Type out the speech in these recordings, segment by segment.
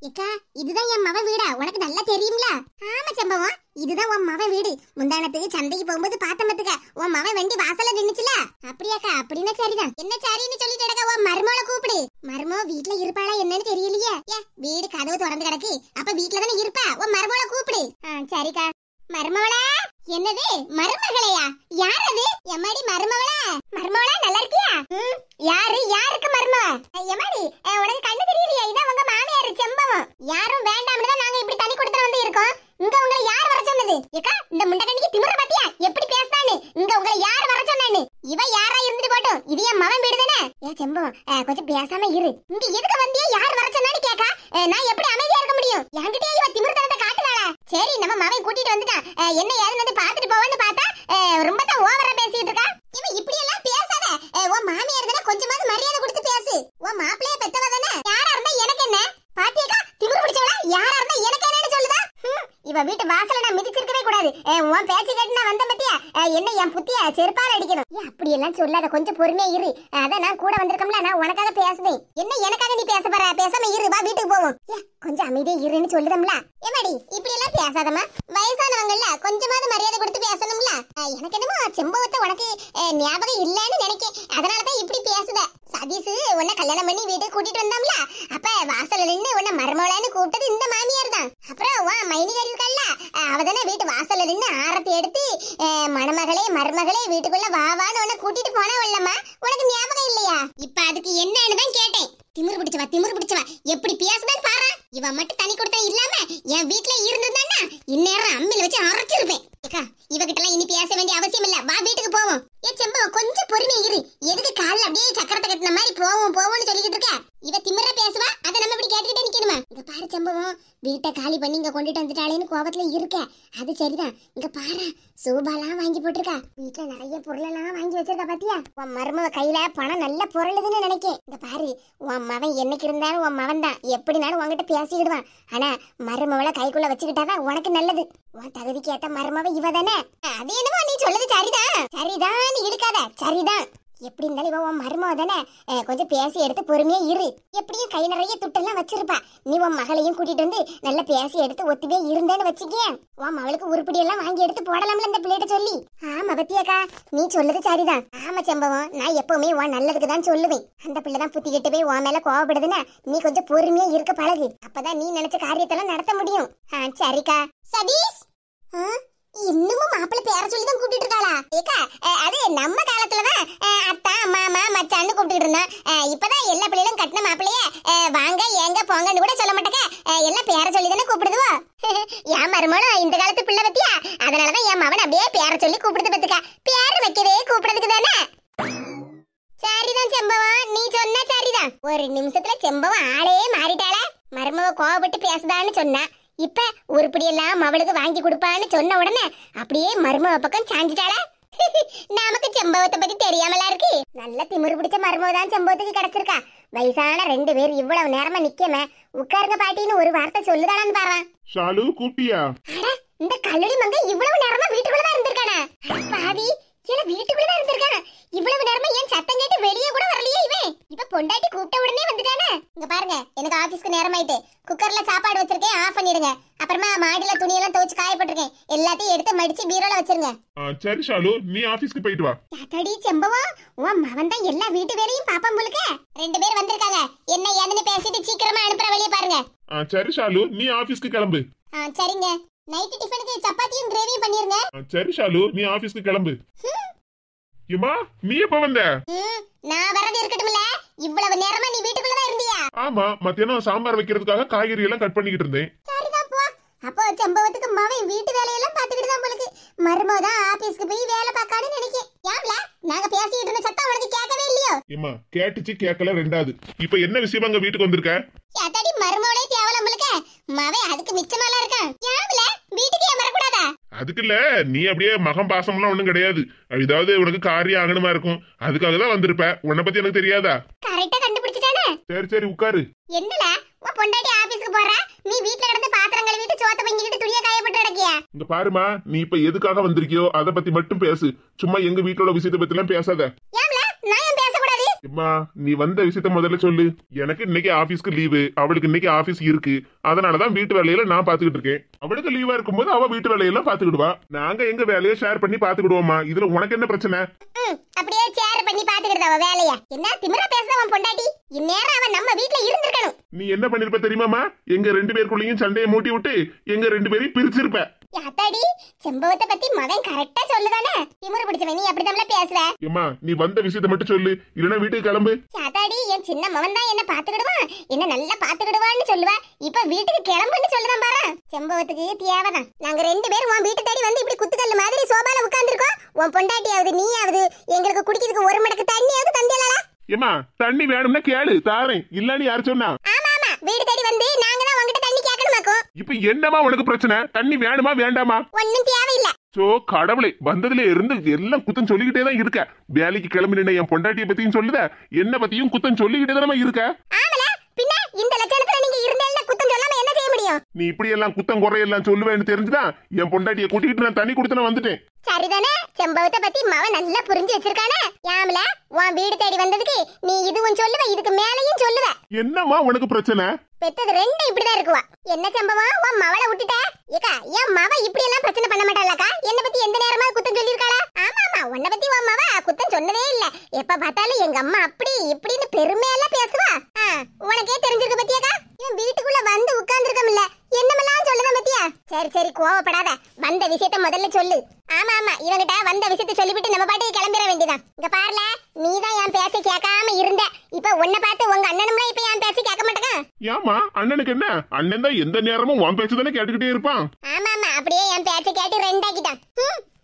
ஏக்கா இதுதான் என் மவ வீடா? உனக்கு நல்லா தெரியும்ல? ஆமா சம்பவம், இதுதான் உன் மவ வீடு. முந்தானத்துக்கு சந்தைக்கு போகும்போது பார்த்தமத்துக்க உன் மவ வண்டி வாசல்ல நின்னுச்சுல. அப்படியாக்கா? அப்படின்னா சரிதான். என்ன சரின்னு சொல்லிட்டு கிடக்க, உன் மருமகளை கூப்பிடு. மருமோ வீட்டுல இருப்பாளா என்னன்னு தெரியலையே. வீடு கதவு திறந்து கிடக்கு, அப்ப வீட்டுல தானே இருப்பா. உன் மருமகளை கூப்பிடு. சரிக்கா. மருமவளா? என்னது மருமகளையா? யார் அது? எம்மாடி மருமவளா? மருமவளா நல்லா இருக்கியா? யாரு யாருக்கு மருமவ? எம்மாடி உனக்கு கண்ணு தெரியலையா? இதான் உங்க மாமியார் செம்பவம். யாரும் வேண்டாம்னு தான் நாங்க இப்படி தனி கொடுத்துட்டு வந்து இருக்கோம். இங்க உங்களை யார் வர சொன்னது? ஏக்கா இந்த முண்டகண்ணிக்கு திமிர பாத்தியா எப்படி பேசுதான்னு? இங்க உங்களை யார் வர சொன்னான்னு? இவ யாரா இருந்துட்டு போட்டும், இது என் மவன் வீடு தானே. செம்பவம் கொஞ்சம் பேசாம இரு. இங்க எதுக்கு வந்தியா? யார் வர சொன்னான்னு கேக்கா நான் எப்படி அமைதியா இருக்க முடியும்? என்கிட்டயே இவ திமிர்த்தனத்தை காட்டுதாளா? சரி நம்ம மவன் கூட்டிட்டு வந்துட்டான், என்ன ஏதுன்னு வந்து பாத்துட்டு போவான்னு பார்த்தா ரொம்ப தான் ஓவரா பேசிட்டு இருக்கா. இவன் இப்படி எல்லாம் பேசாத. உன் மாமியார் தானே, கொஞ்சமாவது மரியாதை கொடுத்து பேசு. உன் மாப்பிளைய பெத்தவ தானே. யாரா இருந்தா எனக்கு என்ன? பாத்தியக்கா திமிர் பிடிச்சவளா? யாரா இருந்தா எனக்கு என்னன்னு சொல்லுதா? இவ வீட்டு வாசல நான் மிதிச்சிருக்கவே கூடாது. உன் பேச்சு கேட்டு நான் வந்த பத்தியா என்ன என் புத்திய செருப்பால அடிக்கணும். அப்படி எல்லாம் சொல்லாத, கொஞ்சம் பொறுமையா இரு. அதான் நான் கூட வந்திருக்கோம்ல, நான் உனக்காக பேசுதேன். என்ன எனக்காக நீ பேச போற? பேசாம இரு, வா வீட்டுக்கு போவோம். கொஞ்சம் அமைதியா இருன்னு சொல்லுதம்ல. ஏமாடி இப்படி எல்லாம் பேசாதமா, வயசானவங்கல்ல கொஞ்சமாவது மரியாதை கொடுத்து பேசணும்ல. எனக்கு என்னமோ செம்பவத்தை உனக்கு ஞாபகம் இல்லன்னு நினைக்கேன், அதனாலதான் இப்படி பேசுத. சதீஷ் உன்னை கல்யாணம் பண்ணி வீட்டுக்கு கூட்டிட்டு வந்தாம்ல, அப்ப வாசல்ல நின்னு உன்னை மருமவளான்னு கூப்பிட்டது இந்த மாமியார் தான். அப்புறம் உன் மைனிகாரி இருக்கல்ல, அவதானே வீட்டு வாசல்ல நின்னு ஆரத்தி எடுத்து மணமகளே மருமகளே வீட்டுக்குள்ள வாவான்னு உன்னை கூட்டிட்டு போனா உள்ளம்மா, உனக்கு ஞாபகம் இல்லையா? இப்ப அதுக்கு என்னன்னு தான் கேட்டேன். திமிரு பிடிச்சவா திமிரு பிடிச்சவா எப்படி பேசுதான்னு பாரு. இவ மட்டும் தனி கொடுத்தா இல்லாம என் வீட்டுல இருந்ததுன்னா இந்நேரம் அம்மில வச்சு அரைச்சிருப்பேன். இவகிட்ட எல்லாம் இனி பேச வேண்டிய அவசியம் இல்ல, வா வீட்டுக்கு போவோம். செம்பவம் கொஞ்சம் பொறுமையா இரு. எதுக்கு கால்ல அப்படியே சக்கரத்தை கட்டின மாதிரி போவோம் போவோம்னு சொல்லிக்கிட்டு இருக்க? இவ திமிரா பேசுவா, அதை நம்ம இப்படி கேட்டுக்கிட்டே நிக்கணுமா? இங்க பாரு செம்பவம், வீட்டை காலி பண்ணி இங்க கொண்டுட்டு வந்துட்டாளேன்னு கோபத்துல இருக்க. அது சரிதான். இங்க பாரு, சூபாலாம் வாங்கி போட்டிருக்கா. வீட்டுல நிறைய பொருள் எல்லாம் வாங்கி வச்சிருக்கா பாத்தியா? உன் மருமவ கையில பணம் நல்ல பொருளுதுன்னு நினைக்கேன். இங்க பாரு, உன் மவன் என்னைக்கு இருந்தாலும் உன் மவன் தான், எப்படினாலும் உன்கிட்ட பேசிக்கிடுவான். ஆனா மருமவளை கைக்குள்ள வச்சுக்கிட்டாதான் உனக்கு நல்லது. உன் தகுதிக்கு ஏத்த மருமவ இவ தானே. அது என்னமோ நீ சொல்லுது சரிதான். சரிதான் நீ இழுக்காத, சரிதான். எப்படி இருந்தாலும் இவ உன் மருமவ தானே, கொஞ்சம் பேசி எடுத்து பொறுமையா இரு. எப்படியும் கை நிறைய துட்டெல்லாம் வச்சிருப்பா. நீ உன் மகளையும் கூட்டிட்டு வந்து நல்லா பேசி எடுத்து ஒத்துவே இருந்தேன்னு வச்சுக்கே, உன் மகளுக்கு உருப்படி எல்லாம் வாங்கி எடுத்து போடலாம்ல இந்த பிள்ளைகிட்ட சொல்லி. ஆமா பத்தியாக்கா, நீ சொல்லுது சரிதான். ஆமா செம்பவம், நான் எப்பவுமே உன் நல்லதுக்கு தான் சொல்லுவேன். அந்த பிள்ளைதான் புத்தி கெட்டு போய் உன் மேல கோவப்படுதுன்னா நீ கொஞ்சம் பொறுமையா இருக்க பழகு. அப்பதான் நீ நினைச்ச காரியத்தெல்லாம் நடத்த முடியும். சரிக்கா. சதீஷ் இன்னமும் மாப்பிள்ளை பேர சொல்லி தான் கூப்பிட்டு இருக்காளா? ஏக்கா அது நம்ம காலத்துலதான் அத்தா மாமா மச்சான்னு கூப்பிட்டு இருந்தோம். இப்பதான் எல்லா பிள்ளைகளும் கட்டின மாப்பிள்ளைய வாங்க ஏங்க போங்கன்னு கூட சொல்ல மாட்டேக்க, எல்லாம் பேர சொல்லி தானே கூப்பிடுதுவோ. என் மருமகளும் இந்த காலத்து பிள்ளை பத்தியா, அதனாலதான் என் மவன் அப்படியே பேர சொல்லி கூப்பிடுது பத்துக்கா. பேர வைக்கவே கூப்பிடுறதுக்கு தானே. சரிதான் செம்பவம், நீ சொன்னா சரிதான். ஒரு நிமிஷத்துல செம்பவம் ஆளே மாறிட்டாள. மருமவ கோவப்பட்டு பேசுதான்னு சொன்னா, இப்ப உருப்படி எல்லாம் அவளுக்கு வாங்கி கொடுப்பான்னு சொன்ன உடனே அப்படியே மருமவ பக்கம் சாஞ்சிட்டாள. நமக்கு செம்பவத்தை பத்தி தெரியாமலா இருக்கு. நல்ல திமிரு பிடிச்ச மருமவ தான் செம்பவத்துக்கு கிடைச்சிருக்கா. வயசான 2 பேர் இவ்வளவு நேரமா நிக்கம உட்காருங்க பாட்டின்னு ஒரு வார்த்தை சொல்லுதாளான்னு பாரு. ஷாலு கூப்பிட்டியா? இந்த கல்லூரி மங்க இவ்வளவு நேரமா வீட்டுக்குள்ளதான் இருந்திருக்கானா? பாவி வீட்டுக்குள்ளதான் இருந்திருக்கான. இவ்வளவு நேரமா ஏன் சத்தம் கேட்டு வெளியே கூட வரலையே இவன்? இப்ப பொண்டாட்டி கூப்பிட்ட உடனே வந்துட்டானே. இங்க பாருங்க, எனக்கு ஆபீஸ்க்கு நேரம் ஆயிட்டு. குக்கர்ல சாப்பாடு வச்சிருக்கேன், ஆஃப் பண்ணிடுங்க. அப்புறமா மாடியில துணியெல்லாம் துவைச்சு காயப்பட்டிருக்கேன், எல்லாத்தையும் எடுத்து மடிச்சு பீரோல வச்சிருங்க. சரி ஷாலு, நீ ஆபீஸ்க்கு போயிட்டு வா. தாத்தடி செம்பவம், உன் மவன் தான் எல்லா வீட்டு வேலையும் பாப்பான் போலுக்க. 2 பேர் வந்திருக்காங்க, என்ன ஏதுன்னு பேசிட்டு சீக்கிரமா அனுப்புற வழியை பாருங்க. சரி ஷாலு, நீ ஆபீஸ்க்கு கிளம்பு. சரிங்க. நைட் டிஃபனுக்கு சப்பாத்தியும் கிரேவியும் பண்ணிருங்க. சரி ஷாலு, நீ ஆபீஸ்க்கு கிளம்பு. ஏமா நீ எப்ப வந்த? நான் வரது இருக்கட்டும்ல, இவ்வளவு நேரமா நீ வீட்டுக்குள்ள தான் இருந்தியா? ஆமா, மத்தியானம் சாம்பார் வைக்கிறதுக்காக காய்கறி எல்லாம் கட் பண்ணிக்கிட்டு இருந்தேன். சரிதான் போ. அப்போ செம்பவத்துக்கு மவன் வீட்டு வேலையெல்லாம் பாத்துக்கிட்டு தான் போலுக்கு. மருமவ தான் ஆபீஸ்க்கு போய் வேலை பார்க்கான்னு நினைக்கேன். ஏம்ல நாங்க பேசிட்டு இருந்த சத்தம் உனக்கு கேட்கவே இல்லையோ? ஏமா கேட்டுச்சு கேட்கல ரெண்டாவது. இப்ப என்ன விஷயமா அங்க வீட்டுக்கு வந்திருக்க? ஏத்தாடி மருமவளே தேவலாம் போலுக்க. மவன் அதுக்கு மிச்சமாலாம் இருக்கான். ஏம்ல வீட்டுக்கு ஏன் வரக்கூடாதா? அதுக்கு இல்ல, நீ அப்படியே மகம் பாசம்லாம் ஒண்ணும் கிடையாது. ஏதாவது உனக்கு காரியம் ஆகணுமா இருக்கும், அதுக்காக தான் வந்திருப்ப. உன்னை பத்தி எனக்கு தெரியாதா? கரெக்டா கண்டுபிடிச்சிட்டானே. சரி சரி உட்காரு. என்னல உன் பொண்டாட்டி ஆபீஸ்க்கு போறா, நீ வீட்ல கிடந்து பாத்திரம் கழுவிட்டு சோத்த பங்கிட்டு துணிய காயப்பட்டு கிடக்கியா? இங்க பாருமா, நீ இப்ப எதுக்காக வந்திருக்கியோ அத பத்தி மட்டும் பேசு. சும்மா எங்க வீட்டோட விஷயத்தை பத்தி எல்லாம் பேசாத. ஏம்ல நான் ஏன் பேசக்கூடாது? அம்மா நீ வந்த விஷயத்த முதல்ல சொல்லு. எனக்கு இன்னைக்கு ஆபீஸ்க்கு லீவு, அவளுக்கு இன்னைக்கு ஆபீஸ் இருக்கு. அதனாலதான் வீட்டு வேலையில நான் பாத்துக்கிட்டு இருக்கேன். அவளுக்கு லீவா இருக்கும்போது அவ வீட்டு வேலையெல்லாம் பாத்துக்கிடுவா. நாங்க எங்க வேலையை ஷேர் பண்ணி பாத்துக்கிடுவோமா. இதுல உனக்கு என்ன பிரச்சனை? அப்படியே ஷேர் பண்ணி பாத்துக்கிடுதா அவ வேலைய. என்ன திமிரா பேசுறவன் பொண்டாட்டி. இந்நேரம் அவன் நம்ம வீட்ல இருந்திருக்கணும். நீ என்ன பண்ணிருப்ப தெரியுமாமா? எங்க 2 பேருக்குள்ளேயும் சண்டையை மூட்டி விட்டு எங்க 2 பேரையும் பிரிச்சிருப்ப. யாத்தாடி செம்பவத்தை பத்தி மகன் கரெக்டா சொல்லுதானே. திமிரு பிடிச்சவன் நீ அப்படிதான் பேசுவ. ஏமா நீ வந்த விஷயத்த மட்டும் சொல்லு, இல்லனா வீட்டுக்கு கிளம்பு. யாத்தாடி என் சின்ன மகன் தான் என்ன பாத்துக்கிடுவான், என்ன நல்லா பாத்துக்கிடுவான்னு சொல்லுவா. இப்ப வீட்டுக்கு கிளம்புன்னு சொல்லுதான் பாரு. செம்பவத்துக்கு தேவைதான். நாங்க 2 பேரும் உன் வீட்டு தேடி வந்து இப்படி குத்துக்கல்ல மாதிரி சோபால உட்கார்ந்துருக்கோம். உன் பொண்டாட்டியாவது நீயாவது எங்களுக்கு குடிக்கிறதுக்கு 1 மடக்கு தண்ணியாவது தந்தியலா? ஏமா தண்ணி வேணும்னா கேளு, தாரேன். இல்லன்னு யாரு சொன்னா? ஆமா ஆமா, வீடு தேடி வந்து நாங்க தான் உன்கிட்ட தண்ணி கேட்கணுமாக்கும். இப்ப என்னமா உனக்கு பிரச்சனை? தண்ணி வேணுமா வேண்டாமா? ஒண்ணும் தேவையில்ல. சோ கடவுளே, வந்ததுல இருந்து எல்லாம் குத்தம் சொல்லிக்கிட்டே தான் இருக்க. வேலைக்கு கிளம்பின என் பொண்டாட்டிய பத்தியும் சொல்லுத, என்ன பத்தியும் குத்தம் சொல்லிக்கிட்டே தானே இருக்க. ஆமல பின்ன இந்த லட்சணத்துல நீங்க இருந்தால குத்தம் சொல்லாம என்ன செய்ய முடியும்? நீ இப்படி எல்லாம் குத்தம் குறையெல்லாம் சொல்லுவேன்னு தெரிஞ்சுதான் என் பொண்டாட்டிய கூட்டிட்டு நான் தண்ணி குடுத்து வந்துட்டேன். சரிதானே, செம்பவத்தை பத்தி மவன் நல்லா புரிஞ்சு வச்சிருக்கானே. யாமல உன் வீடு தேடி வந்ததுக்கு நீ இதுவும் சொல்லுவ, இதுக்கு மேலையும் சொல்லுவ. என்னமா உனக்கு பிரச்சனை? பெத்தது 2 இப்படிதான் இருக்குவா. என்ன சம்பவம் உன் மவளை விட்டுட்ட? ஏக்கா என் மவ இப்படி எல்லாம் பிரச்சனை பண்ண மாட்டாளக்கா. என்ன பத்தி எந்த நேரமா குத்தம் சொல்லிருக்காளா? ஆமா ஆமா, உன்னை பத்தி உன் மவ குத்தம் சொன்னதே இல்ல. எப்ப பார்த்தாலும் எங்க அம்மா அப்படி இப்படின்னு பெருமையெல்லாம் பேசுவா. உனக்கே தெரிஞ்சிருக்கு பத்தியாக்கா. இவன் வீட்டுக்குள்ள வந்து உட்கார்ந்துருக்கமில்ல, என்னமெல்லாம் சொல்லுதான் பத்தியா. சரி சரி கோவப்படாத, வந்த விஷயத்த முதல்ல சொல்லு. ஆமா ஆமா, இவங்கிட்ட வந்த விஷயத்த சொல்லிவிட்டு நம்ம பாட்டுக்கு கிளம்பிட வேண்டியதான். இங்க பாருல, நீதான் என் பேச்ச கேட்காம இருந்த. இப்ப உன்னை பார்த்து உங்க அண்ணனும்லாம் இப்ப என் பேச்ச கேட்க மாட்டேங்க. ஏமா அண்ணனுக்கு என்ன? அண்ணன் தான் எந்த நேரமும் உன் பேச்சு தானே கேட்டுக்கிட்டே இருப்பான். ஆமா ஆமா, அப்படியே என் பேச்ச கேட்டு 2 ஆக்கிட்டான்.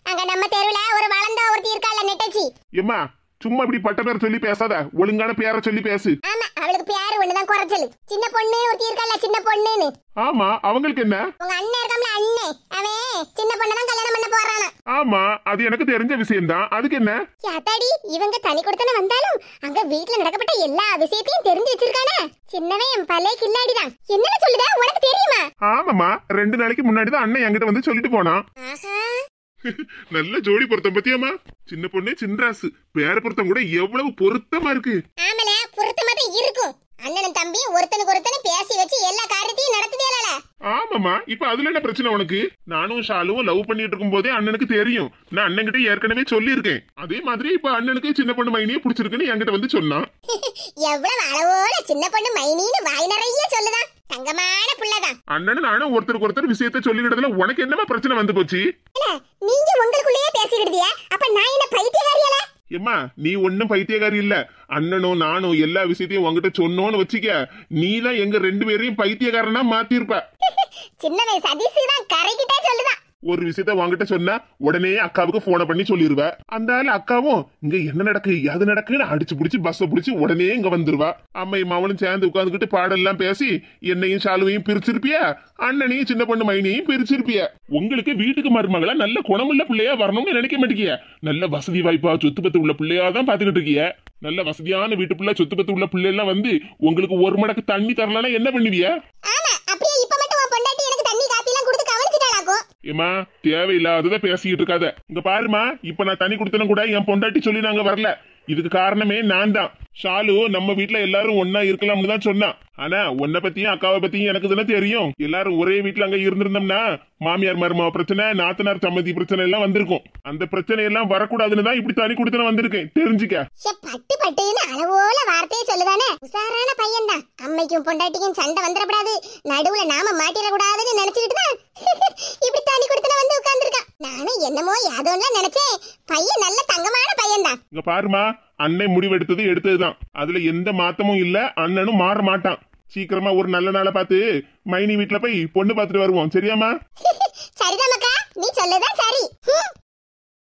அங்க நம்ம தெருவுல ஒரு வளர்ந்த ஒருத்தி இருக்கால நெட்டச்சி. ஏமா சும்மா இப்படி பட்ட பேரை சொல்லி பேசாத, ஒழுங்கான பேரை சொல்லி பேசு. ஆமா, அவளுக்கு பேரு ஒண்ணுதான் குறைச்சல். சின்ன பொண்ணு ஒருத்தி இருக்கால, சின்ன பொண்ணுன்னு. ஆமா, அவங்களுக்கு என்ன? உங்க அண்ணன் இருக்காமல அண்ணே, அவன் சின்ன பொண்ணதான் கல்யாணம் பண்ண போறானா. ஆமா, அது எனக்கு தெரிஞ்ச விஷயம் தான். அதுக்கு என்ன? யாத்தாடி இவங்க தனி கொடுத்தன வந்தாலும் அங்க வீட்ல நடக்கப்பட்ட எல்லா விஷயத்தையும் தெரிஞ்சு வச்சிருக்கானே. சின்னவன் பலே கில்லாடிதான். என்ன சொல்லுத உனக்கு தெரியுமா? ஆமாமா, 2 நாளைக்கு முன்னாடி தான் அண்ணன் என்கிட்ட வந்து சொல்லிட்டு போனான். நல்ல ஜோடி பொருத்தம் பத்தியாமா. சின்ன பொண்ணு சின்ராசு பேர பொருத்தம் கூட எவ்வளவு பொருத்தமா இருக்கு. ஆமல பொருத்தமா தான் இருக்கும். அண்ணனும் தம்பியும் ஒருத்தனுக்கு ஒருத்தன் பேசி வச்சு எல்லா காரியத்தையும் நடத்துதேலல. ஆமாமா, இப்ப அதுல என்ன பிரச்சனை உனக்கு? நானும் ஷாலுவும் லவ் பண்ணிட்டு இருக்கும் போதே அண்ணனுக்கு தெரியும். நான் அண்ணன் கிட்ட ஏற்கனவே சொல்லி இருக்கேன். அதே மாதிரி இப்ப அண்ணனுக்கு சின்ன பொண்ணு மைனியே பிடிச்சிருக்குன்னு என்கிட்ட வந்து சொன்னான். எவ்வளவு அளவோட சின்ன பொண்ணு மைனின்னு வாய் நிறைய சொல்லுதான். தங்கமான புள்ளதான். அண்ணனும் நானும் ஒருத்தருக்கு ஒருத்தர் விஷயத்த சொல்லிக்கிட்டதுல உனக்கு என்னமா பிரச்சனை வந்து போச்சு? நீங்க உங்களுக்குள்ளேயே பேசிக்கிடுதியா? அப்ப நான் என்ன பைத்தியக்காரியால? ஏம்மா நீ ஒன்னும் பைத்தியக்காரி இல்ல. அண்ணனும் நானும் எல்லா விஷயத்தையும் உங்ககிட்ட சொன்னோன்னு வச்சுக்க, நீ தான் எங்க 2 பேரையும் பைத்தியக்காரனா மாத்திருப்ப. சின்னவே சதீஷ் தான் கரைக்கிட்டே சொல்லுதான். ஒரு விஷயத்த உங்ககிட்ட சொன்னா உடனே அக்காவுக்கு போன பண்ணி சொல்லிருவ. அந்த ஆள் அக்காவும் இங்க என்ன நடக்கு அது நடக்குன்னு அடிச்சு புடிச்சு பஸ்ஸ புடிச்சு உடனே இங்க வந்துருவா. அம்மையும் அவளும் சேர்ந்து உட்காந்துக்கிட்டு பாடெல்லாம் பேசி என்னையும் ஷாலுவையும் பிரிச்சிருப்பிய, அண்ணனையும் சின்ன பொண்ணு மைனியையும் பிரிச்சிருப்பிய. உங்களுக்கு வீட்டுக்கு மருமகளா நல்ல குணமுள்ள பிள்ளையா வரணும்னு நினைக்க மாட்டேங்கிய. நல்ல வசதி வாய்ப்பா சொத்து பத்து உள்ள பிள்ளையா தான் பாத்துக்கிட்டு இருக்கிய. நல்ல வசதியான வீட்டு பிள்ளை சொத்து பத்து உள்ள பிள்ளை எல்லாம் வந்து உங்களுக்கு 1 மடக்கு தண்ணி தரலன்னா என்ன பண்ணுவிய? ஏமா தேவையில்லாதத பேசிக்கிட்டு இருக்காத. இங்க பாருமா, இப்ப நான் தண்ணி குடுத்தனும் கூட என் பொண்டாட்டி சொல்லி நாங்க வரல. இதுக்கு காரணமே நான் தான். ஷாலு நம்ம வீட்டுல எல்லாரும் ஒன்னா இருக்கலாம்னு தான் சொன்னான். ஆனா உன்னை பத்தியும் அக்காவை பத்தியும் எனக்கு தானே தெரியும். எல்லாரும் ஒரே வீட்டுல அங்க இருந்திருந்தோம்னா மாமியார் மருமக பிரச்சனை, நாத்தனார் சம்மதி பிரச்சனை எல்லாம் வந்திருக்கும். அந்த பிரச்சனை எல்லாம் வரக்கூடாதுன்னு தான் இப்படி தனி குடுத்தன வந்திருக்கேன், தெரிஞ்சுக்க. பட்டு பட்டுன்னு அளவோல வார்த்தையை சொல்லுதானே. உசாரான பையன் தான். அம்மைக்கும் பொண்டாட்டிக்கும் சண்டை வந்துடக்கூடாது, நடுவுல நாம மாட்டிடக்கூடாதுன்னு நினைச்சுக்கிட்டு தான் இப்படி தனி குடுத்தன வந்து உட்கார்ந்துருக்கான். நானும் என்னமோ யாதோன்னு நினைச்சேன். பையன் நல்ல தங்கமான பையன் தான். இங்க பாருமா, அண்ணன் முடிவெடுத்தது எடுத்ததுதான். அதுல எந்த மாத்தமும் இல்ல. அண்ணனும் மாற மாட்டான். சீக்கிரமா ஒரு நல்ல நாளை பார்த்து மைனி வீட்டுல போய் பொண்ணு பார்த்துட்டு வருவோம், சரியாமா? சரிதான் மக்கா, நீ சொல்லுதான் சரி.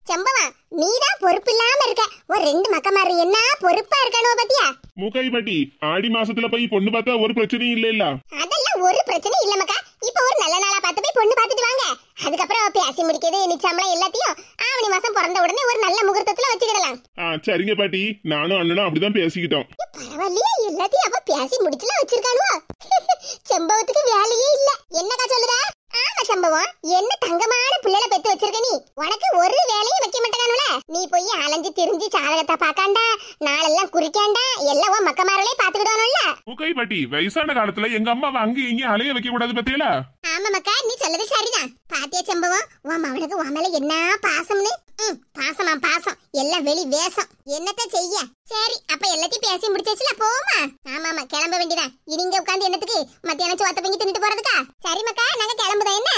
செம்பவா நீதான் பொறுப்பு இல்லாம இருக்க. ஒரு 2 மக்கமாரு என்ன பொறுப்பா இருக்கணும் பத்தியா? மூக்காய் பாட்டி, ஆடி மாசத்துல போய் பொண்ணு பார்த்தா ஒரு பிரச்சனையும் இல்ல இல்ல? அதெல்லாம் ஒரு பிரச்சனை இல்ல மக்கா. இப்ப ஒரு நல்ல நாளா பார்த்து போய் பொண்ணு பார்த்துட்டு வாங்க. அதுக்கப்புறம் பேசி முடிக்கிறது நிச்சயம்லாம் எல்லாத்தையும் ஆவணி மாசம் பிறந்த உடனே ஒரு நல்ல முகூர்த்தத்துல வச்சுக்கிடலாம். சரிங்க பாட்டி, நானும் அண்ணனும் அப்படிதான் பேசிக்கிட்டோம். பரவாயில்லையே, எல்லாத்தையும் அப்ப பேசி முடிச்சுலாம் வச்சிருக்கானுவா. செம்பவத்துக்கு வேலையே இல்ல. என்னக்கா சொல்லுதா? ஆமா சம்பவம், என்ன தங்கமான பிள்ளைல பெத்து வச்சிருக்க நீ. உனக்கு ஒரு வேலையும் வைக்க மாட்டேங்கானுல. நீ போய் அலைஞ்சு திரிஞ்சு சாதகத்தை பாக்காண்டா, நாளெல்லாம் குறிக்காண்டா, பாட்டி, வயசான காலத்துல எங்க அம்மாவை அங்கேயும் இங்கேயும் அலைய வைக்க கூடாது பத்தியலா? ஆமா மக்கா, நீ சொல்லது சரிதான். பாத்தியா செம்பவம், உன் மவனுக்கு உன் மேல என்ன பாசம்னு. பாசமா பாசம், எல்லாம் வெளி வேஷம். என்னத்த செய்ய? சரி, அப்ப எல்லாத்தையும் பேசி முடிச்சாச்சுல, போமா? ஆமா கிளம்ப வேண்டியதான். இனி இங்க உட்கார்ந்து என்னத்துக்கு? மத்தியானம் சோத்த பங்கி தின்னுட்டு போறதுக்கா? சரி மக்கா, நாங்க கிளம்புதா என்ன?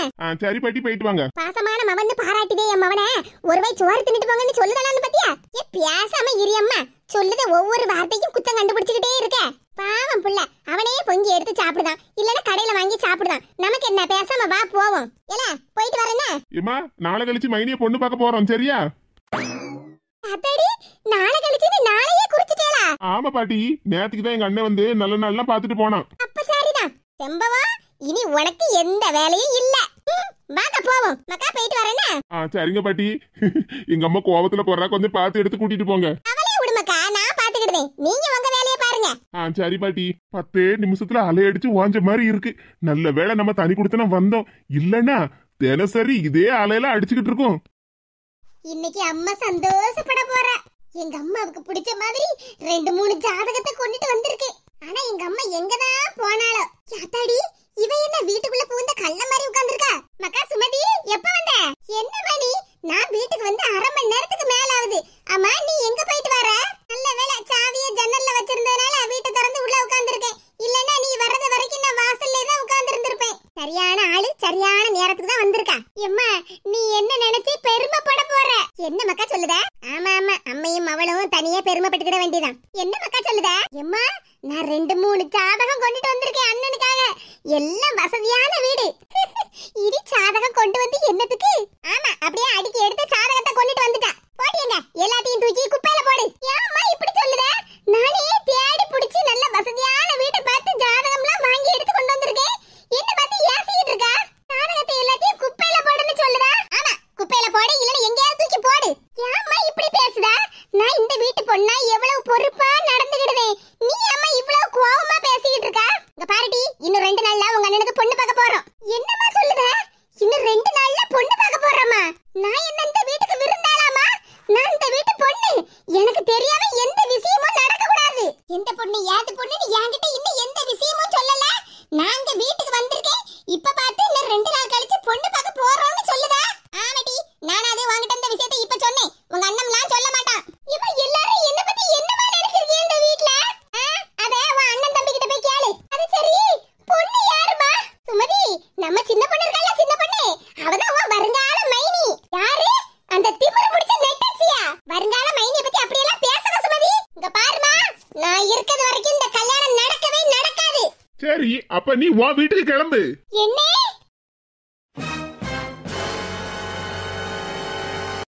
சரி பாட்டி, போயிட்டு வாங்க. பாசமான மவன் பாராட்டுதே என் மவனை. ஒரு வாய் சோறு தின்னுட்டு போங்கன்னு சொல்லுதானு பாத்தியா? ஏ பேசாம இரியம்மா, சொல்லுத ஒவ்வொரு வார்த்தைக்கும் குத்தம் கண்டுபிடிச்சுக்கிட்டே இருக்க. பாவம் புள்ள, அவனே பொங்கி எடுத்து சாப்பிடுதான், இல்லன்னா கடையில வாங்கி சாப்பிடுதான். நமக்கு என்ன, பேசாம வா போவோம். ஏல போயிட்டு வரேன்னா? ஏமா, நாளை கழிச்சு மைனிய பொண்ணு பார்க்க போறோம், சரியா? அத்தடி, நாளை கழிச்சு நாளையே குறிச்சிட்டேலா? ஆமா பாட்டி, நேத்துக்கு தான் எங்க அண்ணன் வந்து நல்ல நாள்லாம் பாத்துட்டு போனான். அப்ப சரிதான் செம்பவா, இனி உனக்கு எந்த வேலையும் இல்ல. வாங்க போவோம். மக்கா போயிட்டு வரேன்னா? சரிங்க பாட்டி. எங்க அம்மா கோவத்துல போறா, கொஞ்சம் பார்த்து எடுத்து கூட்டிட்டு போங்க. அவளே விடுமக்கா, நான் பாத்துக்கிடுதேன். நீங்க உங்க வேலையை பாருங்க. சரி பாட்டி. 10 நிமிஷத்துல அலையடிச்சு வாஞ்ச மாதிரி இருக்கு. நல்ல வேளை நம்ம தனி கொடுத்தன வந்தோம், இல்லன்னா தினசரி இதே அலையில அடிச்சுக்கிட்டு இருக்கோம். இன்னைக்கு அம்மா சந்தோஷப்பட போறா. எங்க அம்மாவுக்கு பிடிச்ச மாதிரி 2-3 ஜாதகத்தை கொண்டுட்டு வந்திருக்கு. ஆனா எங்க அம்மா எங்கதான் போனாலோ. யாத்தாடி, இவ என்ன வீட்டுக்குள்ள புகுந்த கள்ள மாதிரி உட்கார்ந்திருக்கா? மக்கா சுமதி, எப்ப வந்த? என்ன மணி? நான் வீட்டுக்கு வந்து 1/2 மணி நேரத்துக்கு மேல ஆகுது. அம்மா, நீ எங்க போயிட்டு வர? நல்ல வேளை சாவிய ஜன்னல்ல வச்சிருந்ததனால வீட்டை திறந்து உள்ள உட்கார்ந்திருக்கேன். இல்லன்னா நீ வர்றது வரைக்கும் நான் வாசல்ல தான் உட்கார்ந்து இருந்திருப்பேன். சரியான ஆளு சரியான நேரத்துக்கு தான் வந்திருக்கா. எம்மா, நீ என்ன நினைச்சு பெருமைப்பட போற? என்ன மக்கா சொல்லுத? ஆமா அம்மையும் அவளும் தனியா பெருமைப்பட்டுக்கிட வேண்டியதான். என்ன மக்கா சொல்லுத? எம்மா, நான் 2-3 ஜாதகம் கொண்டுட்டு வந்திருக்கேன் அண்ணனுக்காக. எல்லாம் வசதியான வீடு. இடி ஜாதகம் கொண்டு வந்து என்னத்துக்கு? ஆமா, அப்படியே அடிக்கி எடுத்து ஜாதகத்தை கொண்டுட்டு வந்துட்டா. போடியங்க, எல்லாத்தையும் தூக்கி குப்பையில போடு. ஏம்மா இப்படி சொல்லுத? நானே தேடி புடிச்சு நல்ல வசதியான வீட்டை பார்த்து ஜாதகம்லாம் வாங்கி எடுத்து கொண்டு வந்திருக்கேன். என்ன பார்த்து ஏசிக்கிட்டு இருக்கா? ஜாதகத்தை எல்லாத்தையும் குப்பையில போடுன்னு சொல்லுதா? ஆமா, குப்பையில போடு, இல்லன்னா எங்கேயாவது தூக்கி போடு. ஏம்மா இப்படி பேசுதா? நான் இந்த வீட்டு பொண்ணா எவ்வளவு பொறுப்பா நடந்துக்கிடுவேன். நீ அம்மா இவ்வளவு கோவமா பேசிக்கிட்டு இருக்கா? இங்க பாருடி, இன்னும் 2 நாள்ல உங்க அண்ணனுக்கு பொண்ணு பார்க்க போறோம். என்னம்மா சொல்லுத? இன்னும் 2 நாள்ல பொண்ணு பார்க்க போறோமா? நான் என்ன இந்த வீட்டுக்கு விருந்தாளாமா? நான் இந்த வீட்டு பொண்ணு. எனக்கு தெரியாம எந்த விஷயமும் நடக்க கூடாது. எந்த பொண்ணு ஏது பொண்ணுன்னு என்கிட்ட இன்னும் எந்த விஷயமும் சொல்லல. நான் இந்த வீட்டுக்கு வந்திருக்கேன். இப்ப பார்த்து இன்னும் 2 நாள் கழிச்சு பொண்ணு பார்க்க போறோம்னு சொல்லுதா? ஆமாடி, நான் அதே வாங்கிட்ட இந்த விஷயத்தை இப்ப சொன்னேன். உங்க அண்ணன்லாம் சொல்ல மாட்டான். இவ எல்லாரும் என்ன பத்தி என்னமா நினைச்சிருக்கீங்க இந்த வீட்ல? அத உன் அண்ணன் தம்பி கிட்ட போய் கேளு. அது சரி, பொண்ணு யாருமா? சுமதி, நம்ம சின்ன பொண்ணு இருக்கல, சின்ன பொண்ணு. அவதான் உன் வருங்கால மைனி. யாரு? அந்த திமிரு பிடிச்ச நெட்டச்சியா? வருங்கால மைனியை பத்தி அப்படியே எல்லாம் பேசாத சுமதி. இங்க பாருமா, நான் இருக்கிறது வரைக்கும் இந்த கல்யாணம் நடக்கவே நடக்காது. சரி, அப்ப நீ உன் வீட்டுக்கு கிளம்பு. என்ன